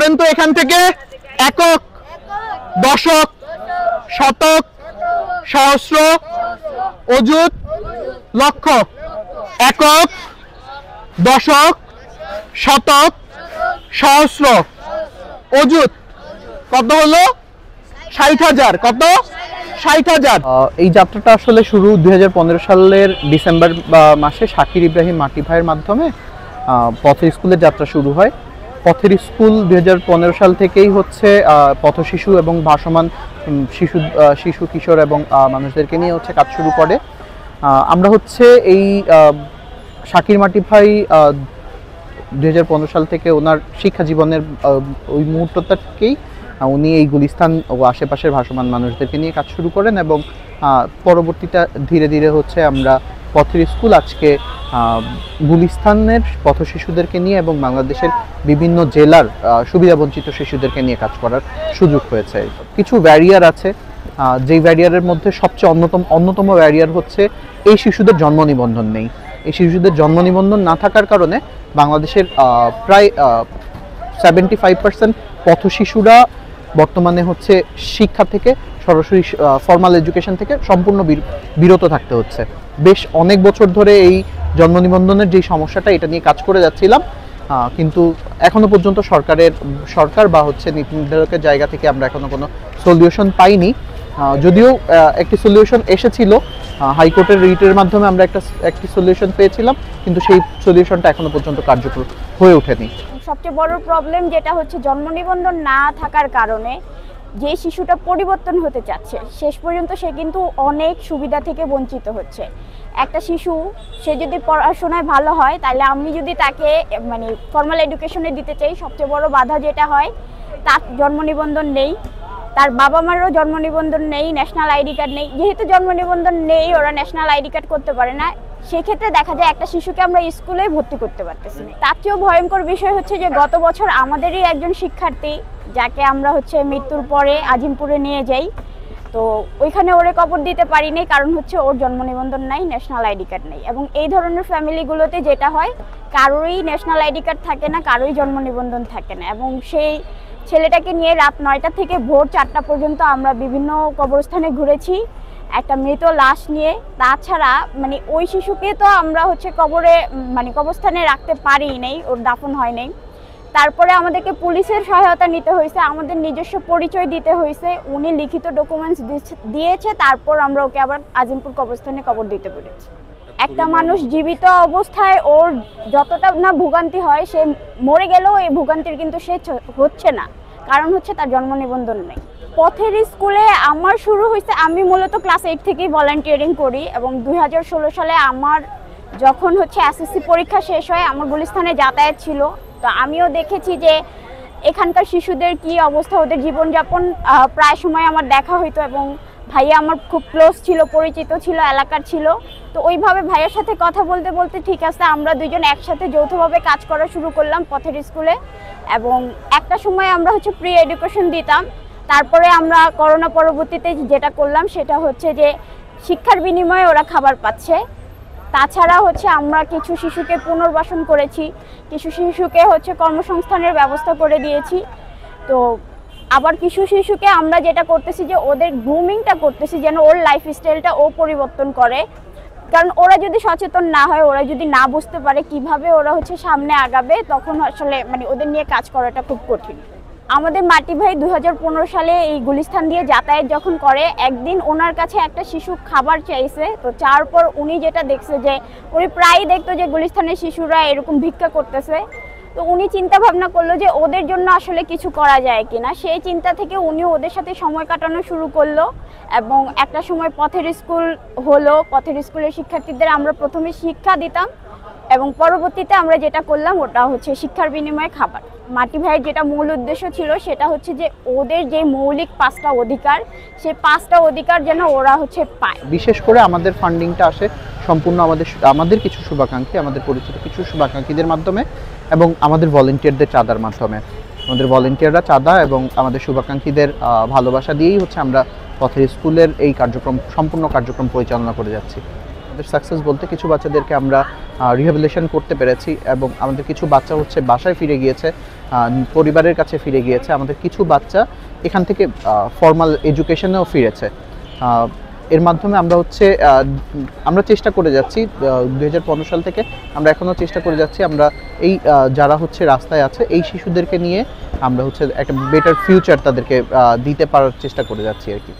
বলেন তো এখান থেকে একক, দশক, শতক, সহস্র, অযুত, লক্ষ। একক, দশক, শতক, সহস্র, অযুত। কত হলো? ৬০,০০০। কত? ৬০,০০০। এই যাত্রাটা আসলে শুরু ২০১৫ সালের ডিসেম্বর মাসে শাকির ইব্রাহিম মাটি ভাইয়ের মাধ্যমে পথের স্কুলের যাত্রা শুরু হয়। পথের স্কুল ২০১৫ সাল থেকেই হচ্ছে পথ শিশু এবং ভাসমান শিশু কিশোর এবং মানুষদেরকে নিয়ে হচ্ছে কাজ শুরু করে। আমরা হচ্ছে এই শাকির মাটি ভাই ২০১৫ সাল থেকে ওনার শিক্ষা জীবনের ওই মুহূর্তটাকেই উনি এই গুলিস্তান ও আশেপাশের ভাসমান মানুষদেরকে নিয়ে কাজ শুরু করেন এবং পরবর্তীতে ধীরে ধীরে হচ্ছে আমরা পথের স্কুল আজকে গুলিস্তানের পথ শিশুদেরকে নিয়ে এবং বাংলাদেশের বিভিন্ন জেলার সুবিধাবঞ্চিত শিশুদেরকে নিয়ে কাজ করার সুযোগ হয়েছে। কিছু ব্যারিয়ার আছে, যেই ব্যারিয়ারের মধ্যে সবচেয়ে অন্যতম ব্যারিয়ার হচ্ছে এই শিশুদের জন্ম নিবন্ধন নেই। এই শিশুদের জন্ম নিবন্ধন না থাকার কারণে বাংলাদেশের প্রায় 75% পথ শিশুরা বর্তমানে হচ্ছে শিক্ষা থেকে সরাসরি ফর্মাল এডুকেশন থেকে সম্পূর্ণ বিরত থাকতে হচ্ছে। বেশ অনেক বছর ধরে এই জন্ম নিবন্ধনের যে সমস্যাটা, এটা নিয়ে কাজ করে যাচ্ছিলাম, কিন্তু এখনো পর্যন্ত সরকার বা হচ্ছে নীতি নির্ধারকের জায়গা থেকে আমরা এখনো কোনো সলিউশন পাইনি। যদিও একটি সলিউশন এসেছিল, হাইকোর্টের রিটের মাধ্যমে আমরা একটি সলিউশন পেয়েছিলাম, কিন্তু সেই সলিউশনটা এখনো পর্যন্ত কার্যকর হয়ে ওঠেনি। সবচেয়ে বড় প্রবলেম যেটা হচ্ছে জন্ম নিবন্ধন না থাকার কারণে যে শিশুটা পরিবর্তন হতে চাচ্ছে শেষ পর্যন্ত সে কিন্তু অনেক সুবিধা থেকে বঞ্চিত হচ্ছে। একটা শিশু সে যদি পড়াশোনায় ভালো হয়, তাহলে আমি যদি তাকে মানে ফর্মাল এডুকেশনে দিতে চাই, সবচেয়ে বড় বাধা যেটা হয় তার জন্ম নিবন্ধন নেই, তার বাবা মারও জন্ম নিবন্ধন নেই, ন্যাশনাল আইডি কার্ড নেই। যেহেতু জন্ম নিবন্ধন নেই, ওরা ন্যাশনাল আইডি কার্ড করতে পারে না, সেক্ষেত্রে দেখা যায় একটা শিশুকে আমরা স্কুলে ভর্তি করতে পারতেছি না। তার চেয়েও ভয়ঙ্কর বিষয় হচ্ছে যে গত বছর আমাদেরই একজন শিক্ষার্থী, যাকে আমরা হচ্ছে মৃত্যুর পরে আজিমপুরে নিয়ে যাই, তো ওইখানে ওরে কবর দিতে পারিনি, কারণ হচ্ছে ওর জন্ম নিবন্ধন নাই, ন্যাশনাল আইডি কার্ড নেই। এবং এই ধরনের ফ্যামিলিগুলোতে যেটা হয়, কারোরই ন্যাশনাল আইডি কার্ড থাকে না, কারোই জন্ম নিবন্ধন থাকে না, এবং সেই ছেলেটাকে নিয়ে রাত ৯টা থেকে ভোর ৪টা পর্যন্ত আমরা বিভিন্ন কবরস্থানে ঘুরেছি একটা মৃত লাশ নিয়ে। তাছাড়া মানে ওই শিশুকে তো আমরা হচ্ছে কবরস্থানে রাখতে পারি নাই, ওর দাফন হয় নাই। তারপরে আমাদেরকে পুলিশের সহায়তা নিতে হয়েছে, আমাদের নিজস্ব পরিচয় দিতে হয়েছে, উনি লিখিত ডকুমেন্টস দিয়েছে, তারপর আমরা ওকে আবার আজিমপুর কবরস্থানে কবর দিতে পেরেছি। একটা মানুষ জীবিত অবস্থায় ওর যতটা না ভোগান্তি হয়, সে মরে গেলেও এই ভোগান্তির কিন্তু সে হচ্ছে না, কারণ হচ্ছে তার জন্ম নিবন্ধন নেই। পথের স্কুলে আমার শুরু হয়েছে, আমি মূলত ক্লাস 8 থেকেই ভলান্টিয়ারিং করি, এবং 2016 সালে আমার যখন হচ্ছে এসএসসি পরীক্ষা শেষ হয়, আমার গুলিস্তানে যাতায়াত ছিল, তো আমিও দেখেছি যে এখানকার শিশুদের কি অবস্থা, ওদের জীবনযাপন প্রায় সময় আমার দেখা হইতো, এবং ভাইয়া আমার খুব ক্লোজ ছিল, পরিচিত ছিল, এলাকার ছিল। তো ওইভাবে ভাইয়ের সাথে কথা বলতে বলতে ঠিক আছে আমরা দুইজন একসাথে যৌথভাবে কাজ করা শুরু করলাম পথের স্কুলে, এবং একটা সময় আমরা হচ্ছে প্রি এডুকেশন দিতাম। তারপরে আমরা করোনা পরবর্তীতে যেটা করলাম সেটা হচ্ছে যে শিক্ষার বিনিময়ে ওরা খাবার পাচ্ছে। তাছাড়া হচ্ছে আমরা কিছু শিশুকে পুনর্বাসন করেছি, কিছু শিশুকে হচ্ছে কর্মসংস্থানের ব্যবস্থা করে দিয়েছি। তো আবার কিছু শিশুকে আমরা যেটা করতেছি যে ওদের গ্রুমিংটা করতেছি, যেন ওর লাইফস্টাইলটা ও পরিবর্তন করে, কারণ ওরা যদি সচেতন না হয়, ওরা যদি না বুঝতে পারে কিভাবে ওরা হচ্ছে সামনে আগাবে, তখন আসলে মানে ওদের নিয়ে কাজ করাটা খুব কঠিন। আমাদের মাটি ভাই 2015 সালে এই গুলিস্তান দিয়ে যাতায়াত যখন করে, একদিন ওনার কাছে একটা শিশু খাবার চাইছে, তো চাওয়ার পর উনি যেটা দেখছে যে উনি প্রায়ই দেখতো যে গুলিস্তানের শিশুরা এরকম ভিক্ষা করতেছে, তো উনি চিন্তা ভাবনা করলো যে ওদের জন্য আসলে কিছু করা যায় কিনা। সেই চিন্তা থেকে উনি ওদের সাথে সময় কাটানো শুরু করলো, এবং একটা সময় পথের স্কুল হলো। পথের স্কুলের শিক্ষার্থীদের আমরা প্রথমে শিক্ষা দিতাম, এবং পরবর্তীতে আমরা যেটা করলাম ওটা হচ্ছে শিক্ষার বিনিময়ে খাবার। মাটি ভাইয়ের যেটা মূল উদ্দেশ্য ছিল সেটা হচ্ছে যে ওদের যে মৌলিক 5টা অধিকার, সেই 5টা অধিকার যেন ওরা হচ্ছে পায়। বিশেষ করে আমাদের ফান্ডিংটা আসে সম্পূর্ণ আমাদের কিছু শুভাকাঙ্ক্ষী, আমাদের পরিচিত কিছু শুভাকাঙ্ক্ষীদের মাধ্যমে, এবং আমাদের ভলেন্টিয়ারদের চাঁদার মাধ্যমে। আমাদের ভলেন্টিয়াররা চাঁদা এবং আমাদের শুভাকাঙ্ক্ষীদের ভালোবাসা দিয়েই হচ্ছে আমরা পথের স্কুলের এই সম্পূর্ণ কার্যক্রম পরিচালনা করে যাচ্ছি। আমাদের সাকসেস বলতে কিছু বাচ্চাদেরকে আমরা রিহ্যাবিলিটেশন করতে পেরেছি, এবং আমাদের কিছু বাচ্চা হচ্ছে বাসায় ফিরে গিয়েছে, পরিবারের কাছে ফিরে গিয়েছে, আমাদের কিছু বাচ্চা এখান থেকে ফর্মাল এডুকেশনেও ফিরেছে। এর মাধ্যমে আমরা চেষ্টা করে যাচ্ছি 2015 সাল থেকে আমরা এখনও চেষ্টা করে যাচ্ছি আমরা এই যারা রাস্তায় আছে এই শিশুদেরকে নিয়ে আমরা একটা বেটার ফিউচার তাদেরকে দিতে পারার চেষ্টা করে যাচ্ছি আর কি।